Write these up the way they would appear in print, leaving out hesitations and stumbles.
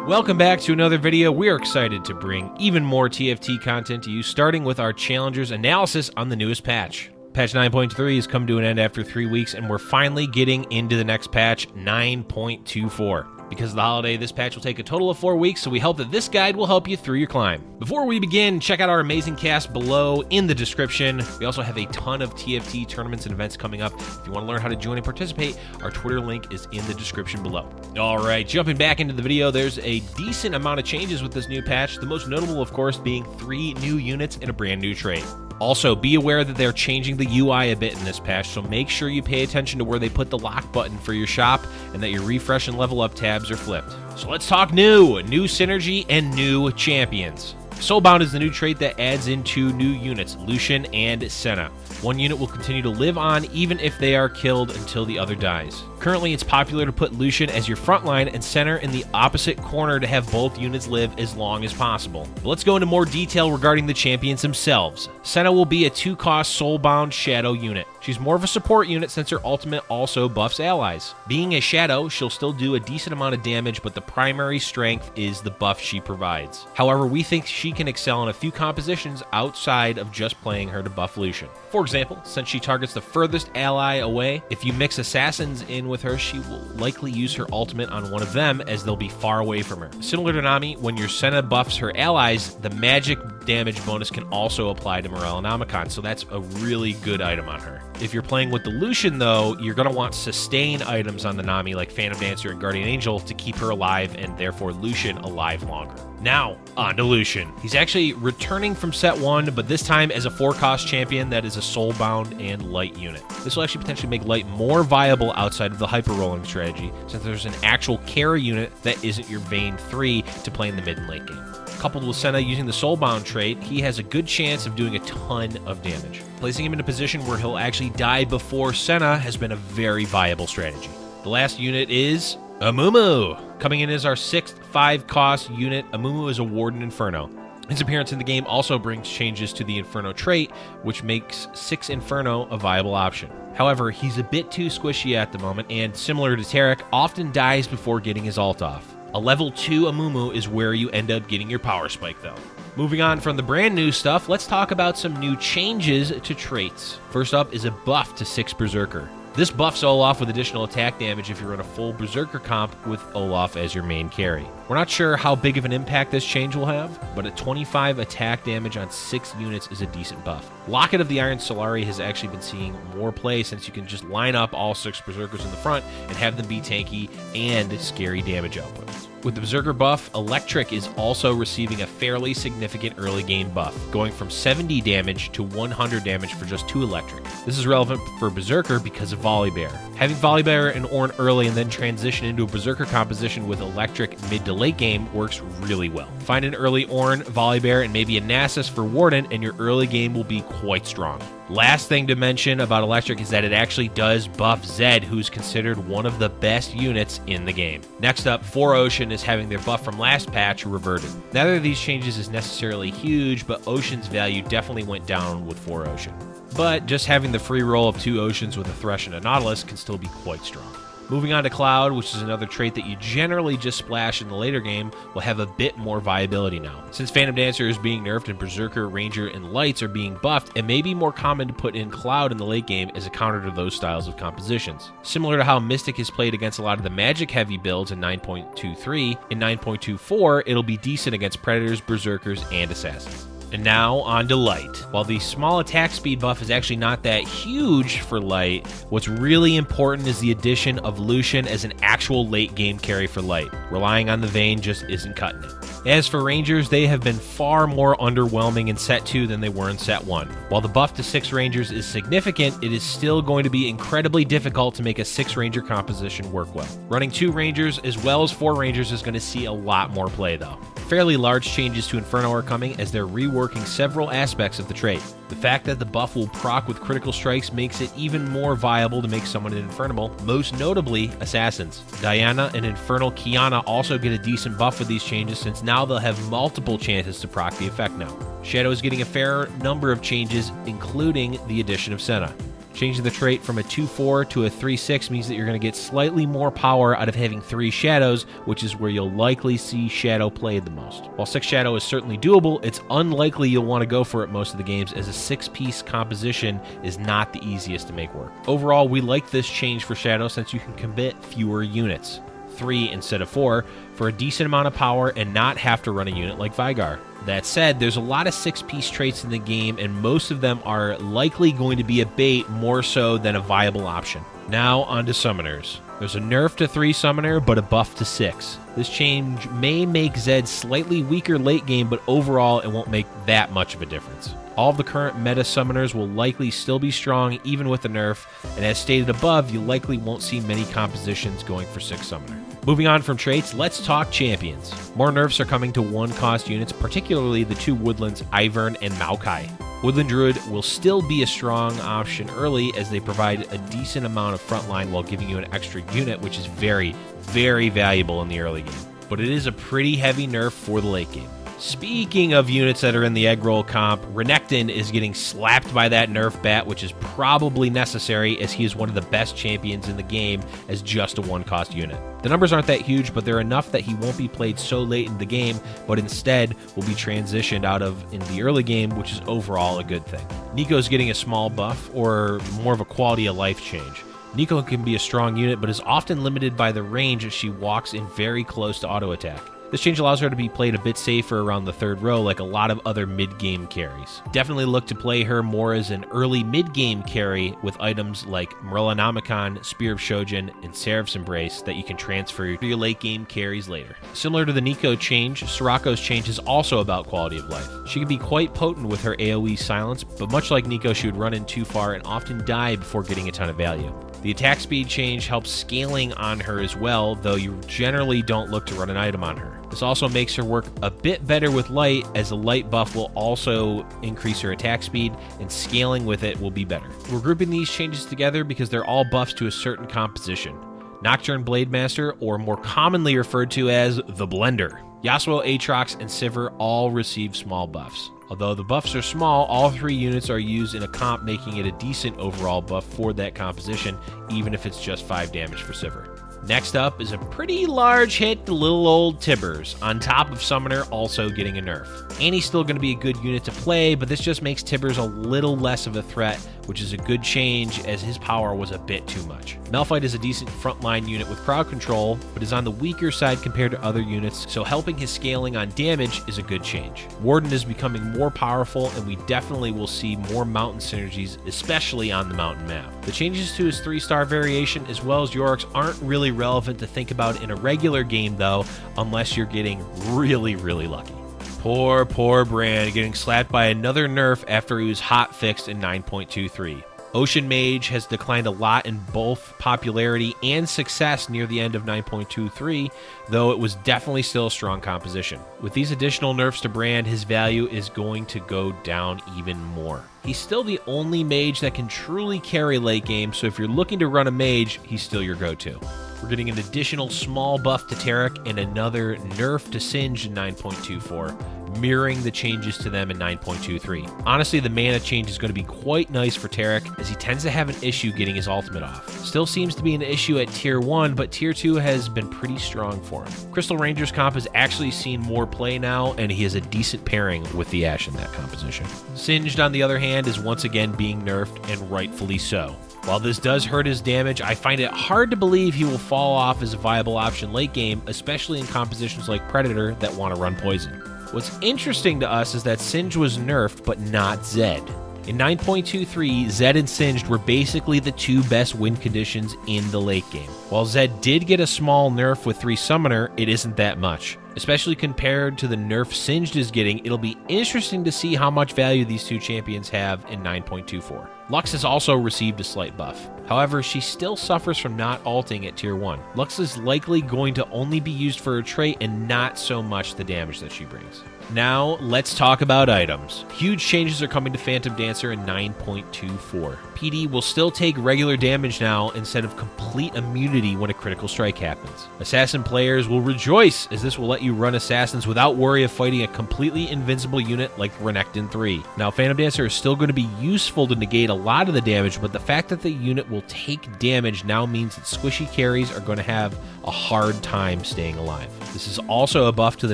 Welcome back to another video. We are excited to bring even more TFT content to you, starting with our Challengers analysis on the newest patch. Patch 9.3 has come to an end after 3 weeks, and we're finally getting into the next patch, 9.24. Because of the holiday, this patch will take a total of 4 weeks, so we hope that this guide will help you through your climb. Before we begin, check out our amazing cast below in the description. We also have a ton of TFT tournaments and events coming up. If you want to learn how to join and participate, our Twitter link is in the description below. Alright, jumping back into the video, there's a decent amount of changes with this new patch, the most notable, of course, being 3 new units and a brand new trait. Also, be aware that they're changing the UI a bit in this patch, so make sure you pay attention to where they put the lock button for your shop and that your refresh and level up tabs are flipped. So let's talk new synergy, and new champions. Soulbound is the new trait that adds in 2 new units, Lucian and Senna. One unit will continue to live on even if they are killed until the other dies. Currently, it's popular to put Lucian as your front line and Senna in the opposite corner to have both units live as long as possible. But let's go into more detail regarding the champions themselves. Senna will be a 2-cost Soulbound Shadow unit. She's more of a support unit since her ultimate also buffs allies. Being a Shadow, she'll still do a decent amount of damage, but the primary strength is the buff she provides. However, we think she can excel in a few compositions outside of just playing her to buff Lucian. For example, since she targets the furthest ally away, if you mix assassins in with her, she will likely use her ultimate on one of them as they'll be far away from her. Similar to Nami, when your Senna buffs her allies, the magic damage bonus can also apply to Morellonomicon, so that's a really good item on her. If you're playing with the Lucian, though, you're going to want sustain items on the Nami like Phantom Dancer and Guardian Angel to keep her alive and therefore Lucian alive longer. Now, on to Lucian. He's actually returning from set 1, but this time as a 4-cost champion that is a soulbound and light unit. This will actually potentially make light more viable outside of the hyper rolling strategy, since there's an actual carry unit that isn't your Vayne 3 to play in the mid and late game. Coupled with Senna using the Soulbound trait, he has a good chance of doing a ton of damage. Placing him in a position where he'll actually die before Senna has been a very viable strategy. The last unit is Amumu. Coming in as our 6th 5-cost unit, Amumu is a Warden Inferno. His appearance in the game also brings changes to the Inferno trait, which makes 6 Inferno a viable option. However, he's a bit too squishy at the moment, and similar to Tarek, often dies before getting his ult off. A level 2 Amumu is where you end up getting your power spike, though. Moving on from the brand new stuff, let's talk about some new changes to traits. First up is a buff to 6 Berserker. This buffs Olaf with additional attack damage if you run a full Berserker comp with Olaf as your main carry. We're not sure how big of an impact this change will have, but a 25 attack damage on 6 units is a decent buff. Locket of the Iron Solari has actually been seeing more play since you can just line up all 6 Berserkers in the front and have them be tanky and scary damage outputs. With the Berserker buff, Electric is also receiving a fairly significant early game buff, going from 70 damage to 100 damage for just 2 Electric. This is relevant for Berserker because of Volibear. Having Volibear and Ornn early and then transition into a Berserker composition with Electric mid to late game works really well. Find an early Ornn, Volibear, and maybe a Nasus for Warden, and your early game will be quite strong. Last thing to mention about Electric is that it actually does buff Zed, who's considered one of the best units in the game. Next up, 4 Ocean is having their buff from last patch reverted. Neither of these changes is necessarily huge, but Ocean's value definitely went down with 4 Ocean. But just having the free roll of 2 Oceans with a Thresh and a Nautilus can still be quite strong. Moving on to Cloud, which is another trait that you generally just splash in the later game, will have a bit more viability now. Since Phantom Dancer is being nerfed and Berserker, Ranger, and Lights are being buffed, it may be more common to put in Cloud in the late game as a counter to those styles of compositions. Similar to how Mystic is played against a lot of the magic-heavy builds in 9.23, in 9.24 it'll be decent against Predators, Berserkers, and Assassins. And now, on to Light. While the small attack speed buff is actually not that huge for Light, what's really important is the addition of Lucian as an actual late game carry for Light. Relying on the Vayne just isn't cutting it. As for Rangers, they have been far more underwhelming in Set 2 than they were in Set 1. While the buff to 6 Rangers is significant, it is still going to be incredibly difficult to make a 6 Ranger composition work well. Running 2 Rangers as well as 4 Rangers is going to see a lot more play, though. Fairly large changes to Inferno are coming as they're reworking several aspects of the trait. The fact that the buff will proc with critical strikes makes it even more viable to make someone an Infernable, most notably Assassins. Diana and Infernal Kiana also get a decent buff with these changes since now they'll have multiple chances to proc the effect now. Shadow is getting a fair number of changes, including the addition of Senna. Changing the trait from a 2-4 to a 3-6 means that you're going to get slightly more power out of having 3 shadows, which is where you'll likely see shadow played the most. While 6 shadow is certainly doable, it's unlikely you'll want to go for it most of the games, as a 6-piece composition is not the easiest to make work. Overall, we like this change for shadow since you can commit fewer units, 3 instead of 4, for a decent amount of power and not have to run a unit like Vygar. That said, there's a lot of 6-piece traits in the game, and most of them are likely going to be a bait more so than a viable option. Now on to summoners. There's a nerf to 3 summoner, but a buff to 6. This change may make Zed slightly weaker late game, but overall it won't make that much of a difference. All of the current meta summoners will likely still be strong even with the nerf, and as stated above, you likely won't see many compositions going for 6 summoner. Moving on from traits, let's talk champions. More nerfs are coming to 1-cost units, particularly the 2 woodlands, Ivern and Maokai. Woodland Druid will still be a strong option early, as they provide a decent amount of frontline while giving you an extra unit, which is very, very valuable in the early game. But it is a pretty heavy nerf for the late game. Speaking of units that are in the egg roll comp, Renekton is getting slapped by that nerf bat, which is probably necessary as he is one of the best champions in the game as just a 1-cost unit. The numbers aren't that huge, but they're enough that he won't be played so late in the game, but instead will be transitioned out of in the early game, which is overall a good thing. Nico's getting a small buff, or more of a quality of life change. Nico can be a strong unit, but is often limited by the range as she walks in very close to auto attack. This change allows her to be played a bit safer around the 3rd row like a lot of other mid-game carries. Definitely look to play her more as an early mid-game carry with items like Morellonomicon, Spear of Shojin, and Seraph's Embrace that you can transfer to your late-game carries later. Similar to the Nico change, Soraka's change is also about quality of life. She can be quite potent with her AoE Cylance, but much like Nico, she would run in too far and often die before getting a ton of value. The attack speed change helps scaling on her as well, though you generally don't look to run an item on her. This also makes her work a bit better with light, as the light buff will also increase her attack speed, and scaling with it will be better. We're grouping these changes together because they're all buffs to a certain composition. Nocturne Blademaster, or more commonly referred to as the Blender. Yasuo, Aatrox, and Sivir all receive small buffs. Although the buffs are small, all 3 units are used in a comp, making it a decent overall buff for that composition, even if it's just 5 damage for Sivir. Next up is a pretty large hit to little old Tibbers, on top of Summoner also getting a nerf. Annie's still going to be a good unit to play, but this just makes Tibbers a little less of a threat, which is a good change as his power was a bit too much. Malphite is a decent frontline unit with crowd control, but is on the weaker side compared to other units, so helping his scaling on damage is a good change. Warden is becoming more powerful, and we definitely will see more mountain synergies, especially on the mountain map. The changes to his 3-star variation as well as Yorick's aren't really relevant to think about in a regular game though, unless you're getting really, really lucky. Poor Brand getting slapped by another nerf after he was hot fixed in 9.23. Ocean Mage has declined a lot in both popularity and success near the end of 9.23, though it was definitely still a strong composition. With these additional nerfs to Brand, his value is going to go down even more. He's still the only mage that can truly carry late game, so if you're looking to run a mage, he's still your go-to. We're getting an additional small buff to Taric and another nerf to Singe in 9.24, mirroring the changes to them in 9.23. Honestly, the mana change is going to be quite nice for Taric, as he tends to have an issue getting his ultimate off. Still seems to be an issue at tier 1, but tier 2 has been pretty strong for him. Crystal Ranger's comp has actually seen more play now, and he has a decent pairing with the Ashe in that composition. Singed, on the other hand, is once again being nerfed, and rightfully so. While this does hurt his damage, I find it hard to believe he will fall off as a viable option late game, especially in compositions like Predator that want to run poison. What's interesting to us is that Singe was nerfed, but not Zed. In 9.23, Zed and Singed were basically the 2 best win conditions in the late game. While Zed did get a small nerf with 3 Summoner, it isn't that much. Especially compared to the nerf Singed is getting, it'll be interesting to see how much value these 2 champions have in 9.24. Lux has also received a slight buff. However, she still suffers from not ulting at tier 1. Lux is likely going to only be used for her trait and not so much the damage that she brings. Now, let's talk about items. Huge changes are coming to Phantom Dancer in 9.24. PD will still take regular damage now instead of complete immunity when a critical strike happens. Assassin players will rejoice, as this will let you run assassins without worry of fighting a completely invincible unit like Renekton 3. Now, Phantom Dancer is still going to be useful to negate a lot of the damage, but the fact that the unit will take damage now means that squishy carries are going to have a hard time staying alive. This is also a buff to the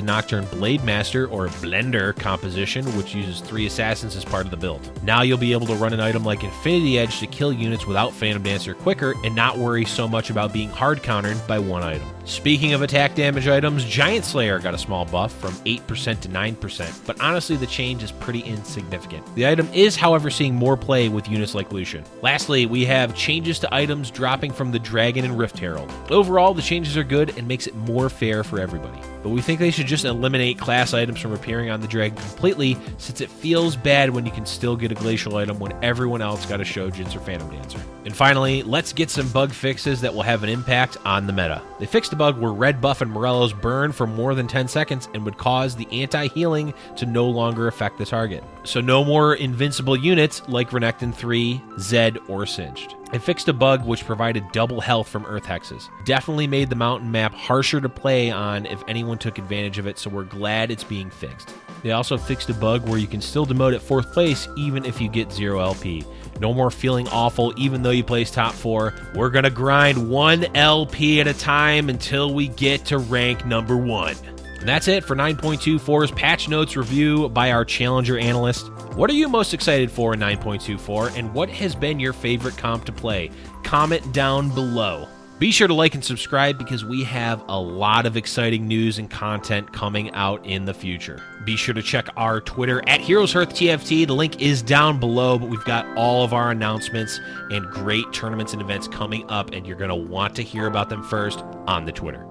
Nocturne Blade Master, or Blender composition, which uses 3 assassins as part of the build. Now you'll be able to run an item like Infinity Edge to kill units without Phantom Dancer quicker and not worry so much about being hard countered by one item. Speaking of attack damage items, Giant Slayer got a small buff from 8% to 9%, but honestly the change is pretty insignificant. The item is, however, seeing more play with units like Lucian. Lastly, we have changes to items dropping from the Dragon and Rift Herald. Overall, the changes are good and makes it more fair for everybody. But we think they should just eliminate class items from appearing on the Dragon completely, since it feels bad when you can still get a Glacial item when everyone else got a Shojins or Phantom Dancer. And finally, let's get some bug fixes that will have an impact on the meta. They fixed a bug where red buff and Morello's burn for more than 10 seconds and would cause the anti-healing to no longer affect the target. So no more invincible units like Renekton 3, Zed, or Singed. It fixed a bug which provided double health from Earth Hexes. Definitely made the mountain map harsher to play on if anyone took advantage of it, so we're glad it's being fixed. They also fixed a bug where you can still demote at 4th place even if you get 0 LP. No more feeling awful even though you place top 4. We're gonna grind 1 LP at a time until we get to rank number 1. And that's it for 9.24's patch notes review by our Challenger analyst. What are you most excited for in 9.24, and what has been your favorite comp to play? Comment down below. Be sure to like and subscribe because we have a lot of exciting news and content coming out in the future. Be sure to check our Twitter at Heroes Hearth TFT. The link is down below, but we've got all of our announcements and great tournaments and events coming up, and you're going to want to hear about them first on the Twitter.